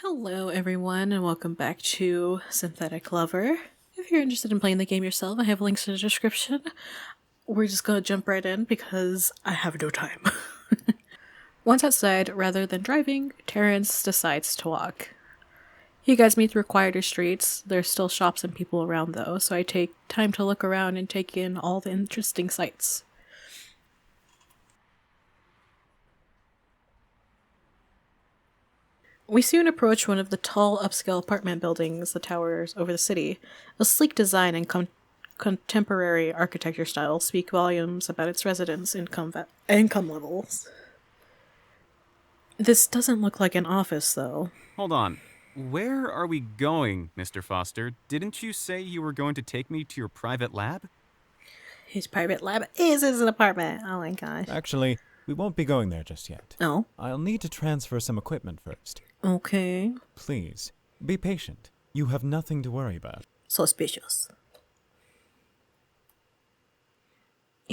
Hello, everyone, and welcome back to Synthetic Lover. If you're interested in playing the game yourself, I have links in the description. We're just gonna jump right in because I have no time. Once outside, rather than driving, Terrence decides to walk. He guides me through quieter streets. There's still shops and people around, though, so I take time to look around and take in all the interesting sights. We soon approach one of the tall, upscale apartment buildings that towers over the city. A sleek design and contemporary architecture style speak volumes about its residents' income levels. This doesn't look like an office, though. Hold on. Where are we going, Mr. Foster? Didn't you say you were going to take me to your private lab? His private lab is his apartment. Oh my gosh. Actually, we won't be going there just yet. Oh, I'll need to transfer some equipment first. okay. Please, be patient. You have nothing to worry about. Suspicious.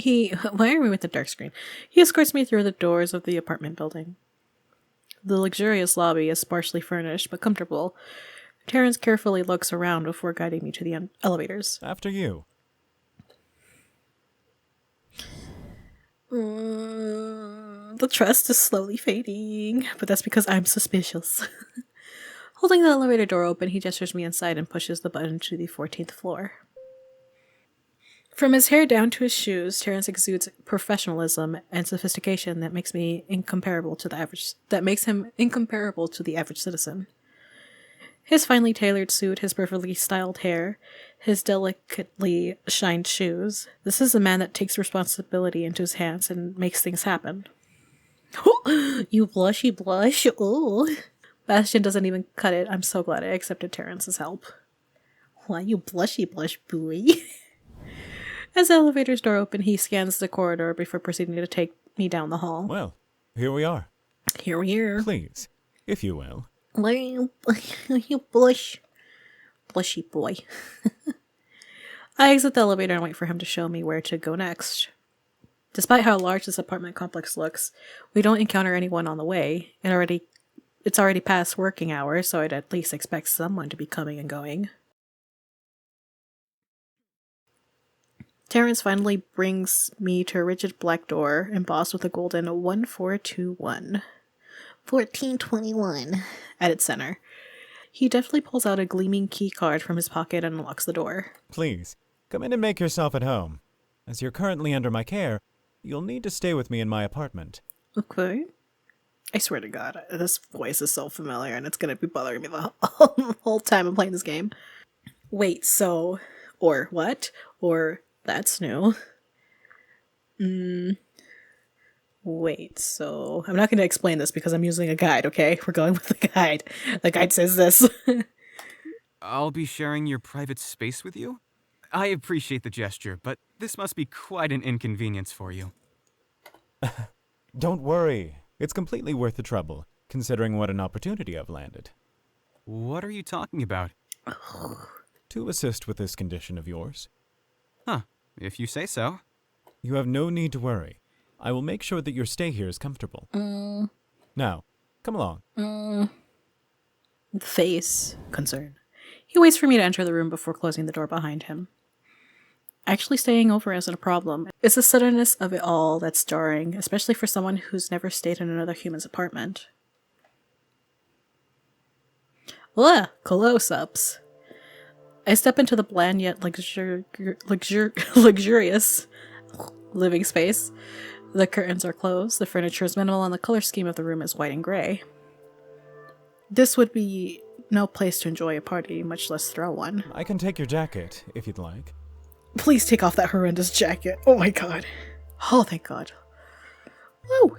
Why are we with the dark screen? He escorts me through the doors of the apartment building. The luxurious lobby is sparsely furnished but comfortable. Terrence carefully looks around before guiding me to the elevators. After you. The trust is slowly fading, but that's because I'm suspicious. Holding the elevator door open, he gestures me inside and pushes the button to the 14th floor. From his hair down to his shoes, Terrence exudes professionalism and sophistication that makes him incomparable to the average citizen. His finely tailored suit, his perfectly styled hair, his delicately shined shoes. This is a man that takes responsibility into his hands and makes things happen. You blushy blush. Ooh. Bastian doesn't even cut it. I'm so glad I accepted Terrence's help. Why you blushy blush, boy? As the elevator's door opens, he scans the corridor before proceeding to take me down the hall. Well, here we are. Here we are. Please, if you will. You blushy boy. I exit the elevator and wait for him to show me where to go next. Despite how large this apartment complex looks, we don't encounter anyone on the way. It's already past working hours, so I'd at least expect someone to be coming and going. Terrence finally brings me to a rigid black door embossed with a golden 1421. 1421 at its center. He deftly pulls out a gleaming key card from his pocket and unlocks the door. Please, come in and make yourself at home. As you're currently under my care, you'll need to stay with me in my apartment. Okay. I swear to God, this voice is so familiar and it's gonna be bothering me the whole time I'm playing this game. Wait, so... Or what? Or... That's new. Wait, so... I'm not going to explain this because I'm using a guide, okay? We're going with the guide. The guide says this. I'll be sharing your private space with you? I appreciate the gesture, but this must be quite an inconvenience for you. Don't worry. It's completely worth the trouble, considering what an opportunity I've landed. What are you talking about? To assist with this condition of yours. Huh, if you say so. You have no need to worry. I will make sure that your stay here is comfortable. Now, come along. The face. Concern. He waits for me to enter the room before closing the door behind him. Actually staying over isn't a problem. It's the suddenness of it all that's jarring, especially for someone who's never stayed in another human's apartment. Ugh, close-ups. I step into the bland yet luxurious living space. The curtains are closed, the furniture is minimal, and the color scheme of the room is white and gray. This would be no place to enjoy a party, much less throw one. I can take your jacket, if you'd like. Please take off that horrendous jacket. Oh my god. Oh, thank god. Woo!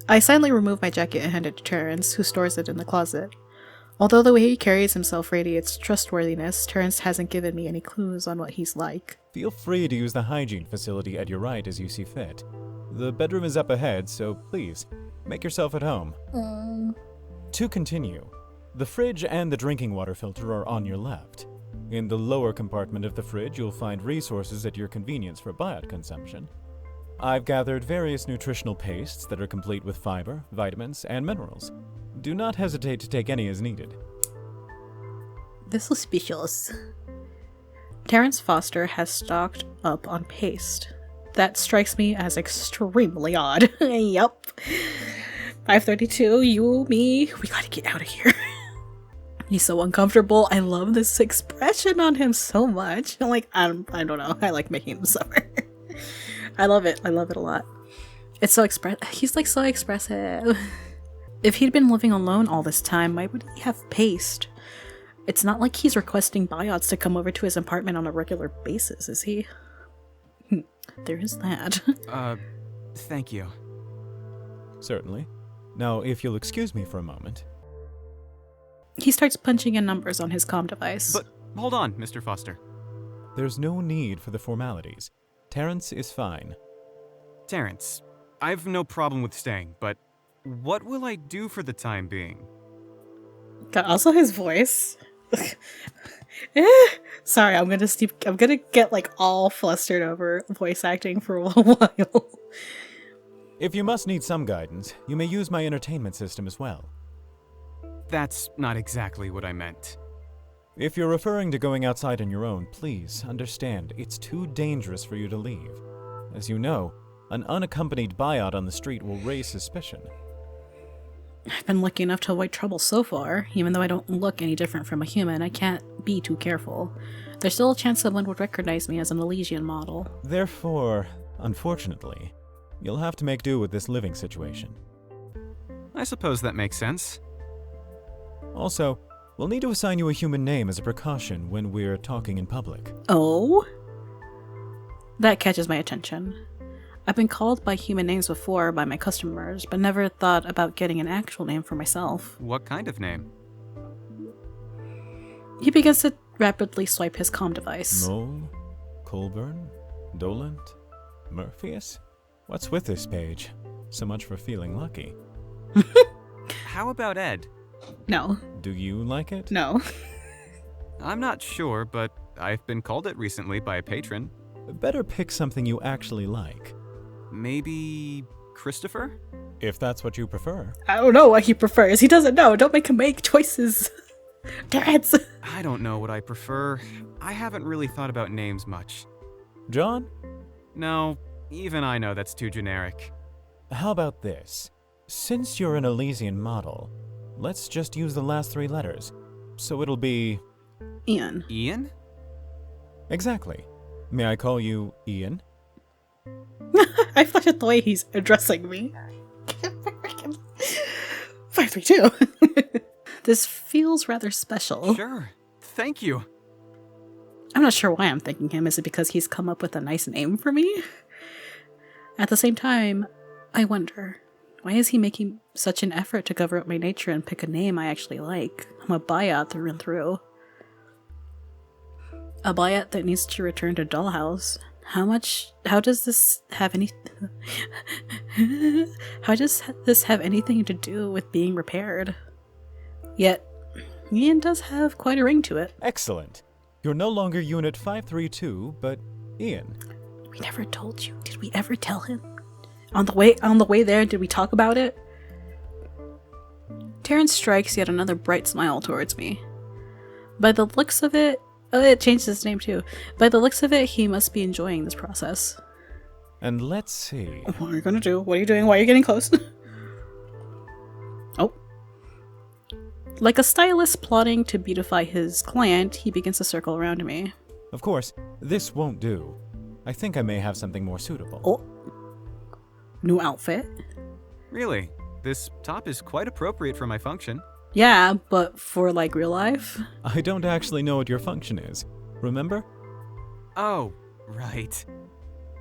I silently remove my jacket and hand it to Terrence, who stores it in the closet. Although the way he carries himself radiates trustworthiness, Terrence hasn't given me any clues on what he's like. Feel free to use the hygiene facility at your right as you see fit. The bedroom is up ahead, so please, make yourself at home. To continue, the fridge and the drinking water filter are on your left. In the lower compartment of the fridge, you'll find resources at your convenience for biot consumption. I've gathered various nutritional pastes that are complete with fiber, vitamins, and minerals. Do not hesitate to take any as needed. This is suspicious. Terrence Foster has stocked up on paste. That strikes me as extremely odd. Yup. 532, you, me, we gotta get out of here. He's so uncomfortable. I love this expression on him so much. I'm like, I don't know. I like making him suffer. I love it. I love it a lot. It's so he's like so expressive. If he'd been living alone all this time, why would he have paste? It's not like he's requesting buyouts to come over to his apartment on a regular basis, is he? There is that. Thank you. Certainly. Now, if you'll excuse me for a moment. He starts punching in numbers on his comm device. But hold on, Mr. Foster. There's no need for the formalities. Terrence is fine. Terrence, I've no problem with staying, but what will I do for the time being? God, also his voice. Sorry, I'm gonna get like all flustered over voice acting for a while. If you must need some guidance, you may use my entertainment system as well. That's not exactly what I meant. If you're referring to going outside on your own, please understand it's too dangerous for you to leave. As you know, an unaccompanied buyout on the street will raise suspicion. I've been lucky enough to avoid trouble so far. Even though I don't look any different from a human, I can't be too careful. There's still a chance someone would recognize me as an Elysian model. Therefore, unfortunately, you'll have to make do with this living situation. I suppose that makes sense. Also, we'll need to assign you a human name as a precaution when we're talking in public. Oh? That catches my attention. I've been called by human names before by my customers, but never thought about getting an actual name for myself. What kind of name? He begins to rapidly swipe his comm device. Mole? Colburn? Dolent? Murpheus? What's with this page? So much for feeling lucky. How about Ed? No. Do you like it? No. I'm not sure, but I've been called it recently by a patron. Better pick something you actually like. Maybe Christopher? If that's what you prefer. I don't know what he prefers. He doesn't know. Don't make him make choices. Terrence. I don't know what I prefer. I haven't really thought about names much. John? No, even I know that's too generic. How about this? Since you're an Elysian model, let's just use the last 3 letters. So it'll be... Ian. Ian? Exactly. May I call you Ian? I flash at the way he's addressing me. 532. This feels rather special. Sure. Thank you. I'm not sure why I'm thanking him. Is it because he's come up with a nice name for me? At the same time, I wonder, why is he making such an effort to cover up my nature and pick a name I actually like? I'm a buyout through and through. A buyout that needs to return to Dollhouse. How does this have anything to do with being repaired? Yet, Ian does have quite a ring to it. Excellent. You're no longer Unit 532, but Ian. We never told you. Did we ever tell him? On the way there, did we talk about it? Terrence strikes yet another bright smile towards me. By the looks of it, it changed his name too. By the looks of it, he must be enjoying this process. And let's see. What are you gonna do? What are you doing? Why are you getting close? Oh. Like a stylist plotting to beautify his client, he begins to circle around me. Of course, this won't do. I think I may have something more suitable. Oh. New outfit? Really? This top is quite appropriate for my function. Yeah, but for like real life? I don't actually know what your function is. Remember? Oh, right.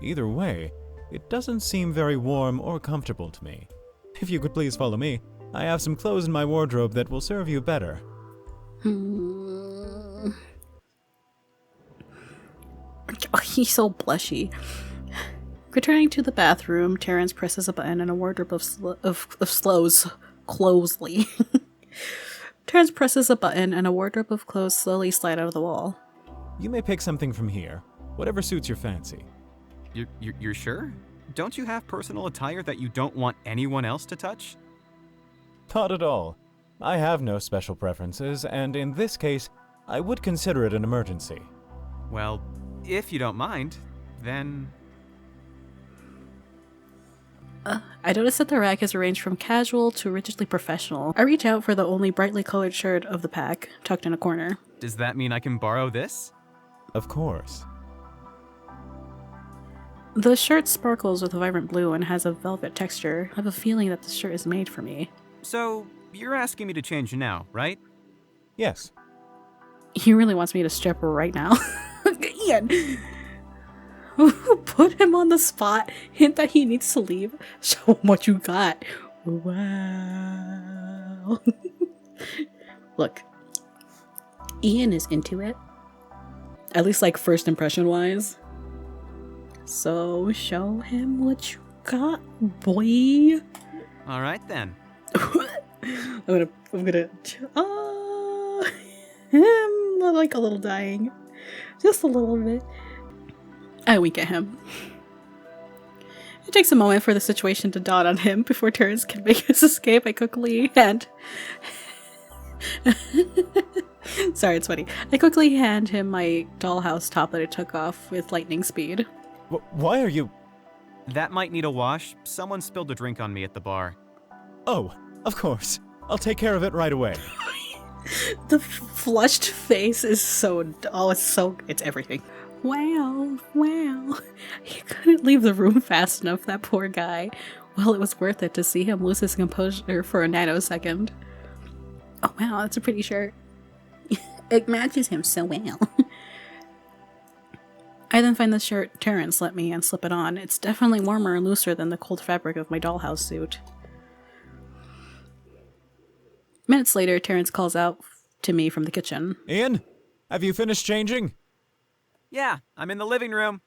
Either way, it doesn't seem very warm or comfortable to me. If you could please follow me, I have some clothes in my wardrobe that will serve you better. Oh, he's so blushy. Returning to the bathroom, Terrence presses a button and a wardrobe of Terrence presses a button and a wardrobe of clothes slowly slide out of the wall. You may pick something from here, whatever suits your fancy. You're sure? Don't you have personal attire that you don't want anyone else to touch? Not at all. I have no special preferences, and in this case, I would consider it an emergency. Well, if you don't mind, then... I notice that the rack is arranged from casual to rigidly professional. I reach out for the only brightly colored shirt of the pack, tucked in a corner. Does that mean I can borrow this? Of course. The shirt sparkles with a vibrant blue and has a velvet texture. I have a feeling that the shirt is made for me. So, you're asking me to change now, right? Yes. He really wants me to strip right now. Ian! Put him on the spot. Hint that he needs to leave. Show him what you got. Wow. Look. Ian is into it. At least like first impression wise. So show him what you got, boy. Alright then. I'm gonna I'm like a little dying. Just a little bit. I wink at him. It takes a moment for the situation to dawn on him before Terrence can make his escape. I quickly hand sorry, it's funny. I quickly hand him my dollhouse top that I took off with lightning speed. Why are you... That might need a wash. Someone spilled a drink on me at the bar. Oh, of course. I'll take care of it right away. The flushed face is so... Oh, it's everything. Wow. He couldn't leave the room fast enough, that poor guy. Well, it was worth it to see him lose his composure for a nanosecond. Oh wow, that's a pretty shirt. It matches him so well. I then find the shirt Terrence lent me and slip it on. It's definitely warmer and looser than the cold fabric of my dollhouse suit. Minutes later, Terrence calls out to me from the kitchen. Ian, have you finished changing? Yeah, I'm in the living room.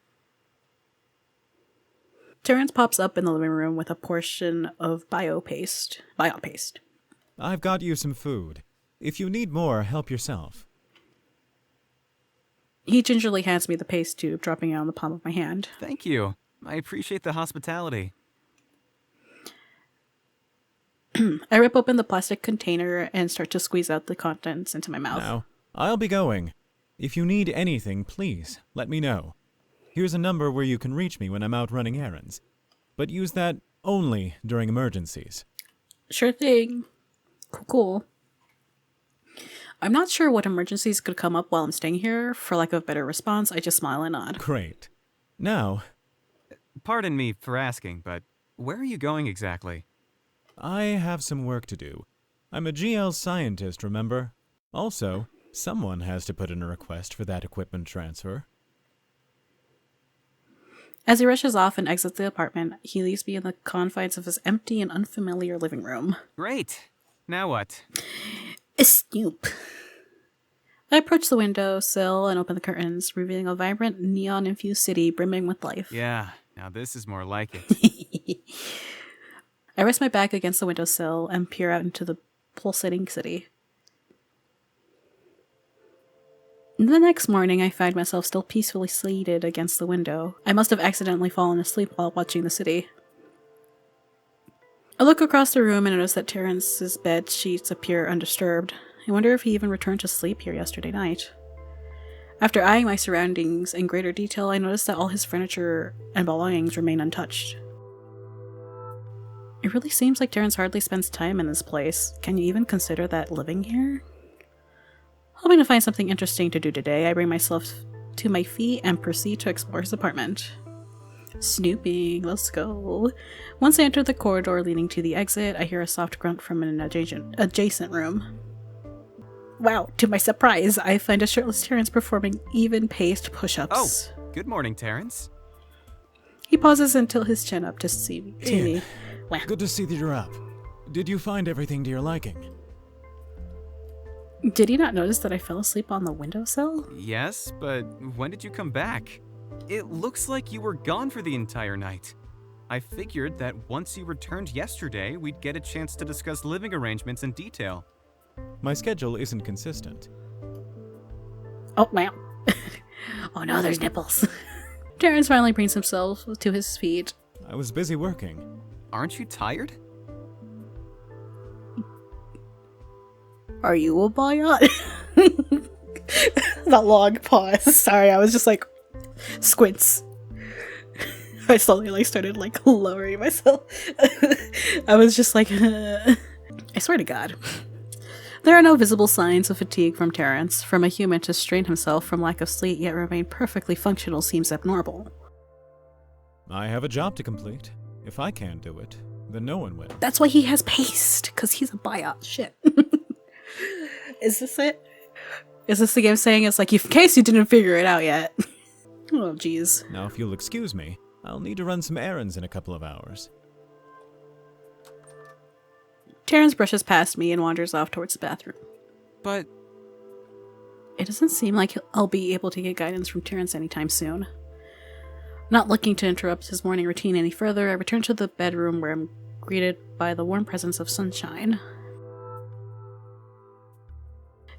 Terrence pops up in the living room with a portion of biopaste. I've got you some food. If you need more, help yourself. He gingerly hands me the paste tube, dropping it on the palm of my hand. Thank you. I appreciate the hospitality. I rip open the plastic container and start to squeeze out the contents into my mouth. Now, I'll be going. If you need anything, please, let me know. Here's a number where you can reach me when I'm out running errands. But use that only during emergencies. Sure thing. Cool. I'm not sure what emergencies could come up while I'm staying here. For lack of a better response, I just smile and nod. Great. Now, Pardon me for asking, but where are you going exactly? I have some work to do. I'm a GL scientist, remember? Also, someone has to put in a request for that equipment transfer. As he rushes off and exits the apartment, he leaves me in the confines of his empty and unfamiliar living room. Great. Now what? Snoop. I approach the window sill and open the curtains, revealing a vibrant, neon-infused city brimming with life. Yeah, now this is more like it. I rest my back against the windowsill and peer out into the pulsating city. The next morning, I find myself still peacefully seated against the window. I must have accidentally fallen asleep while watching the city. I look across the room and notice that Terrence's bed sheets appear undisturbed. I wonder if he even returned to sleep here yesterday night. After eyeing my surroundings in greater detail, I notice that all his furniture and belongings remain untouched. It really seems like Terrence hardly spends time in this place. Can you even consider that living here? Hoping to find something interesting to do today, I bring myself to my feet and proceed to explore his apartment. Snooping, let's go. Once I enter the corridor leading to the exit, I hear a soft grunt from an adjacent room. Wow, to my surprise, I find a shirtless Terrence performing even-paced push-ups. Oh, good morning, Terrence. He pauses until his chin up to see me. Wow. Good to see that you're up. Did you find everything to your liking? Did he not notice that I fell asleep on the windowsill? Yes, but when did you come back? It looks like you were gone for the entire night. I figured that once you returned yesterday, we'd get a chance to discuss living arrangements in detail. My schedule isn't consistent. Oh, wow. Oh no, there's nipples. Terrence finally brings himself to his feet. I was busy working. Aren't you tired? Are you a biot? That long pause. Sorry, I was just like, squints. I slowly started lowering myself. I was just like, I swear to God. There are no visible signs of fatigue from Terrence. From a human to strain himself from lack of sleep yet remain perfectly functional seems abnormal. I have a job to complete. If I can't do it, then no one will. That's why he has paste, because he's a biot. Shit. Is this it? Is this the game saying it's like, in case you didn't figure it out yet? Oh, jeez. Now, if you'll excuse me, I'll need to run some errands in a couple of hours. Terrence brushes past me and wanders off towards the bathroom. But It doesn't seem like I'll be able to get guidance from Terrence anytime soon. Not looking to interrupt his morning routine any further, I return to the bedroom where I'm greeted by the warm presence of sunshine.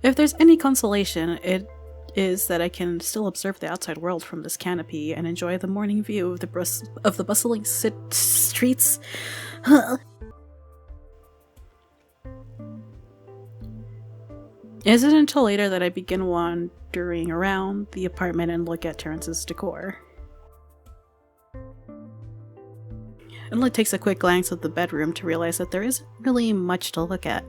If there's any consolation, it is that I can still observe the outside world from this canopy and enjoy the morning view of the bustling streets. It isn't until later that I begin wandering around the apartment and look at Terrence's decor. It only takes a quick glance at the bedroom to realize that there isn't really much to look at.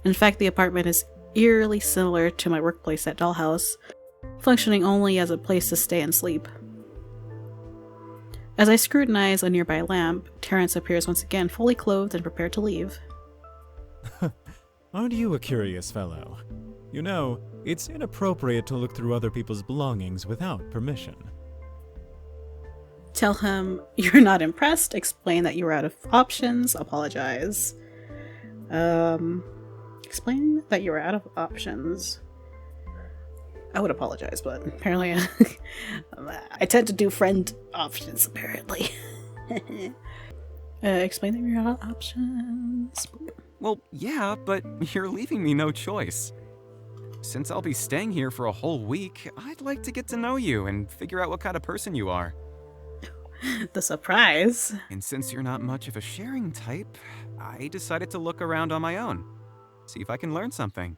In fact, the apartment is eerily similar to my workplace at Dollhouse, functioning only as a place to stay and sleep. As I scrutinize a nearby lamp, Terrence appears once again fully clothed and prepared to leave. Aren't you a curious fellow? You know, it's inappropriate to look through other people's belongings without permission. Tell him you're not impressed, explain that you were out of options, apologize. Explain that you were out of options. I would apologize, but apparently I tend to do friend options, apparently. Explain that you're out of options. well, yeah, but you're leaving me no choice. Since I'll be staying here for a whole week, I'd like to get to know you and figure out what kind of person you are. The surprise. And since you're not much of a sharing type, I decided to look around on my own. See if I can learn something.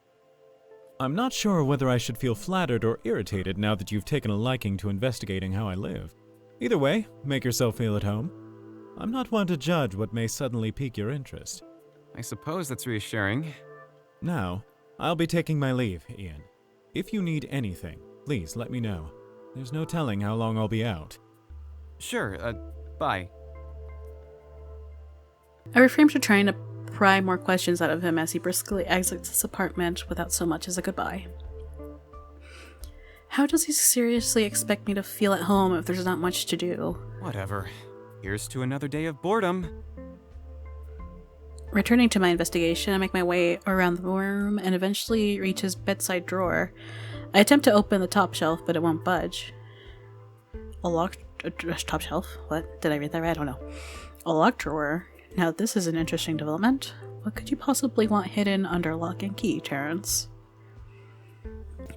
I'm not sure whether I should feel flattered or irritated now that you've taken a liking to investigating how I live. Either way, make yourself feel at home. I'm not one to judge what may suddenly pique your interest. I suppose that's reassuring. Now, I'll be taking my leave, Ian. If you need anything, please let me know. There's no telling how long I'll be out. Sure, bye. I refrain from trying to pry more questions out of him as he briskly exits his apartment without so much as a goodbye. How does he seriously expect me to feel at home if there's not much to do? Whatever. Here's to another day of boredom. Returning to my investigation, I make my way around the room and eventually reach his bedside drawer. I attempt to open the top shelf, but it won't budge. A locked top shelf? What? Did I read that right? I don't know. A locked drawer? Now this is an interesting development. What could you possibly want hidden under lock and key, Terrence?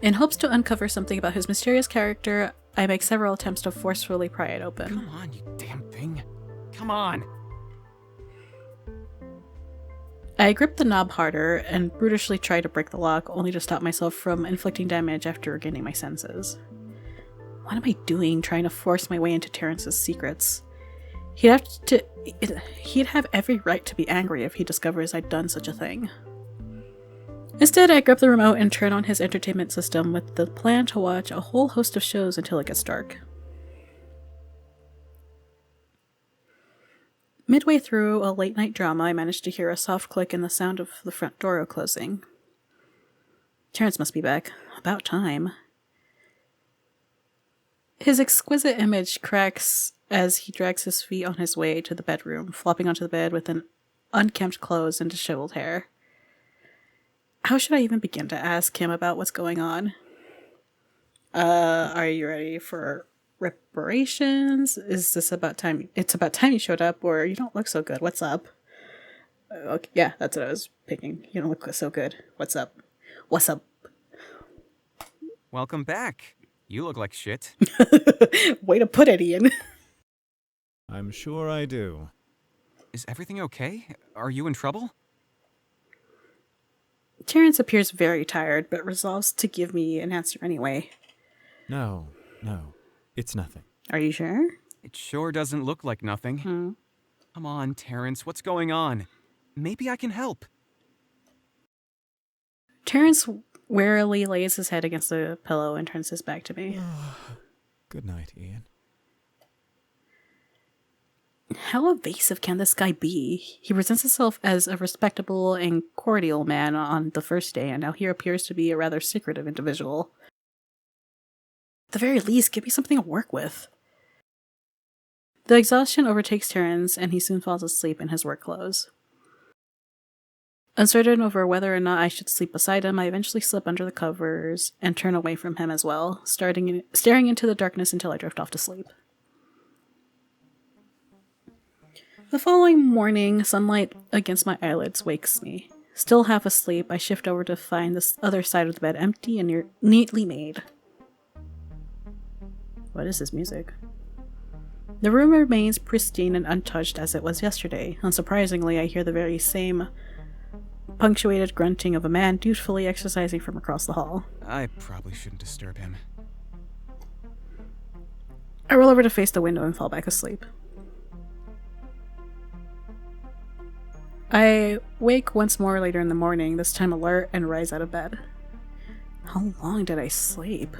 In hopes to uncover something about his mysterious character, I make several attempts to forcefully pry it open. Come on, you damn thing. Come on. I grip the knob harder and brutishly try to break the lock, only to stop myself from inflicting damage after regaining my senses. What am I doing trying to force my way into Terrence's secrets? He'd have every right to be angry if he discovers I'd done such a thing. Instead, I grab the remote and turn on his entertainment system with the plan to watch a whole host of shows until it gets dark. Midway through a late-night drama, I managed to hear a soft click and the sound of the front door closing. Terrence must be back. About time. His exquisite image cracks as he drags his feet on his way to the bedroom, flopping onto the bed with an unkempt clothes and disheveled hair. How should I even begin to ask him about what's going on? Are you ready for reparations? Is this about time? It's about time you showed up, or you don't look so good. What's up? Okay, yeah, that's what I was picking. You don't look so good. What's up? What's up? Welcome back. You look like shit. Way to put it, Ian. I'm sure I do. Is everything okay? Are you in trouble? Terrence appears very tired, but resolves to give me an answer anyway. No, it's nothing. Are you sure? It sure doesn't look like nothing. Come on, Terrence, what's going on? Maybe I can help. Terrence wearily lays his head against the pillow and turns his back to me. Good night, Ian. How evasive can this guy be? He presents himself as a respectable and cordial man on the first day, and now he appears to be a rather secretive individual. At the very least, give me something to work with. The exhaustion overtakes Terrence, and he soon falls asleep in his work clothes. Uncertain over whether or not I should sleep beside him, I eventually slip under the covers and turn away from him as well, staring into the darkness until I drift off to sleep. The following morning, sunlight against my eyelids wakes me. Still half asleep, I shift over to find the other side of the bed empty and neatly made. What is this music? The room remains pristine and untouched as it was yesterday. Unsurprisingly, I hear the very same punctuated grunting of a man dutifully exercising from across the hall. I probably shouldn't disturb him. I roll over to face the window and fall back asleep. I wake once more later in the morning, this time alert, and rise out of bed. How long did I sleep?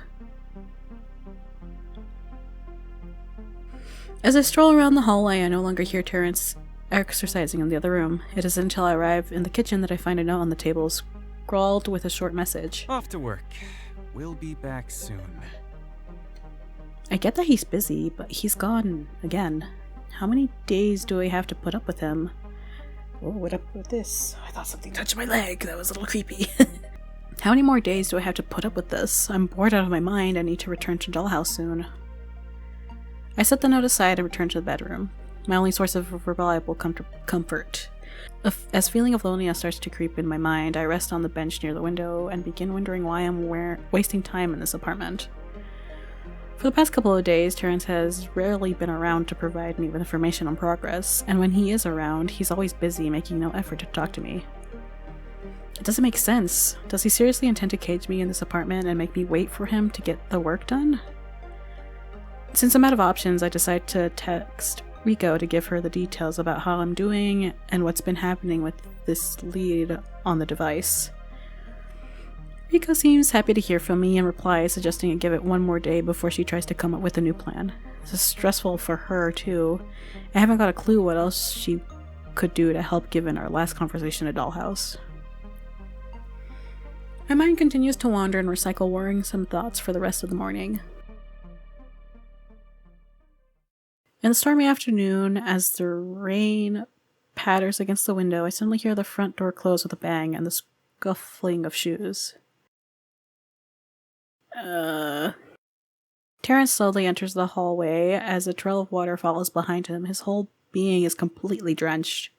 As I stroll around the hallway, I no longer hear Terrence exercising in the other room. It is until I arrive in the kitchen that I find a note on the table scrawled with a short message. Off to work. We'll be back soon. I get that he's busy, but he's gone again. How many days do I have to put up with him? Oh, what up with this? I thought something touched my leg. That was a little creepy. How many more days do I have to put up with this? I'm bored out of my mind. I need to return to Dollhouse soon. I set the note aside and return to the bedroom. My only source of reliable comfort. As feeling of loneliness starts to creep in my mind, I rest on the bench near the window and begin wondering why I'm wasting time in this apartment. For the past couple of days, Terrence has rarely been around to provide me with information on progress, and when he is around, he's always busy, making no effort to talk to me. It doesn't make sense. Does he seriously intend to cage me in this apartment and make me wait for him to get the work done? Since I'm out of options, I decide to text Rico to give her the details about how I'm doing and what's been happening with this lead on the device. Rico seems happy to hear from me and replies, suggesting I give it one more day before she tries to come up with a new plan. This is stressful for her, too. I haven't got a clue what else she could do to help given our last conversation at Dollhouse. My mind continues to wander and recycle worrisome thoughts for the rest of the morning. In the stormy afternoon, as the rain patters against the window, I suddenly hear the front door close with a bang and the scuffling of shoes. Terrence slowly enters the hallway as a trail of water follows behind him. His whole being is completely drenched.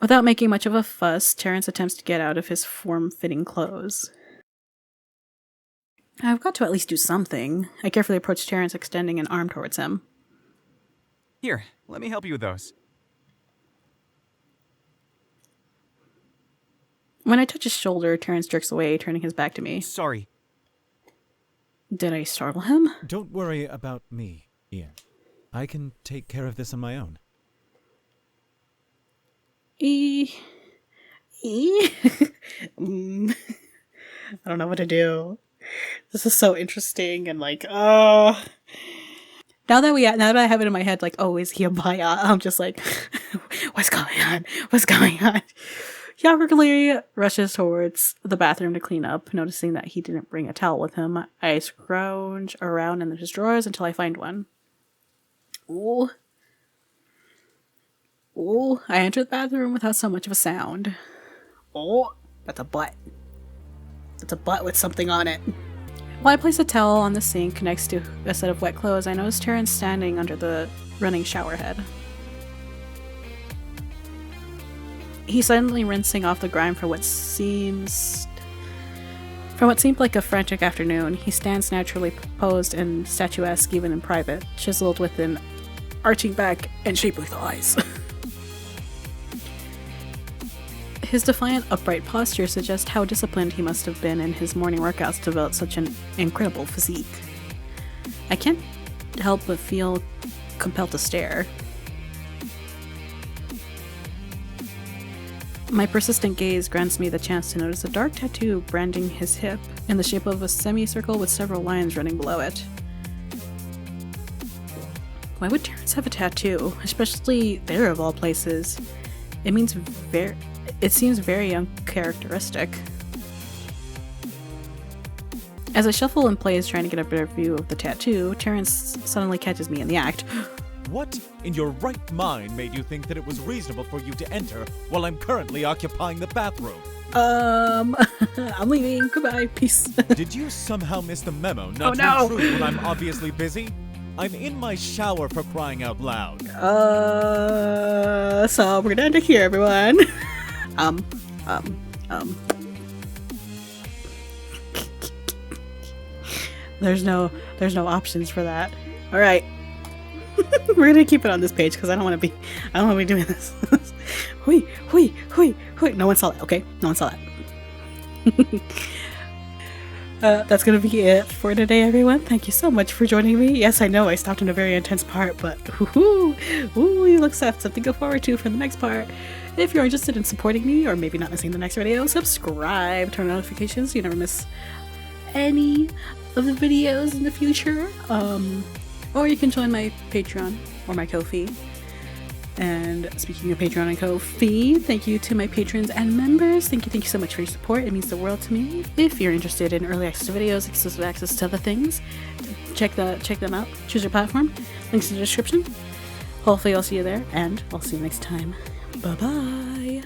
Without making much of a fuss, Terrence attempts to get out of his form-fitting clothes. I've got to at least do something. I carefully approach Terrence, extending an arm towards him. Here, let me help you with those. When I touch his shoulder, Terrence jerks away, turning his back to me. Sorry. Did I startle him? Don't worry about me, Ian. I can take care of this on my own. I don't know what to do. This is so interesting and now that I have it in my head, like, oh, is he a Maya? I'm just like, what's going on? What's going on? He awkwardly rushes towards the bathroom to clean up, noticing that he didn't bring a towel with him. I scrounge around in his drawers until I find one. Ooh. I enter the bathroom without so much of a sound. Oh, that's a butt. It's a butt with something on it. While I place a towel on the sink next to a set of wet clothes, I notice Terrence standing under the running shower head. He's suddenly rinsing off the grime from what seemed like a frantic afternoon. He stands naturally posed and statuesque even in private, chiseled with an arching back and shapely thighs. His defiant, upright posture suggests how disciplined he must have been in his morning workouts to develop such an incredible physique. I can't help but feel compelled to stare. My persistent gaze grants me the chance to notice a dark tattoo branding his hip in the shape of a semicircle with several lines running below it. Why would Terrence have a tattoo? Especially there of all places. It seems very uncharacteristic. As I shuffle in place trying to get a better view of the tattoo, Terrence suddenly catches me in the act. What in your right mind made you think that it was reasonable for you to enter while I'm currently occupying the bathroom? I'm leaving. Goodbye. Peace. Did you somehow miss the memo not to intrude when I'm obviously busy? I'm in my shower, for crying out loud. So we're gonna end it here, everyone. There's no options for that. All right. We're gonna keep it on this page because I don't want to be doing this. Hui. No one saw that. Okay, no one saw that. That's gonna be it for today, everyone. Thank you so much for joining me. Yes, I know I stopped in a very intense part, but you looks like something to go forward to for the next part. If you're interested in supporting me or maybe not missing the next video, subscribe, turn on notifications so you never miss any of the videos in the future. Or you can join my Patreon or my Ko-fi. And speaking of Patreon and Ko-fi, thank you to my patrons and members. Thank you so much for your support. It means the world to me. If you're interested in early access to videos, exclusive access to other things, check them out. Choose your platform. Links in the description. Hopefully I'll see you there, and I'll see you next time. Bye-bye.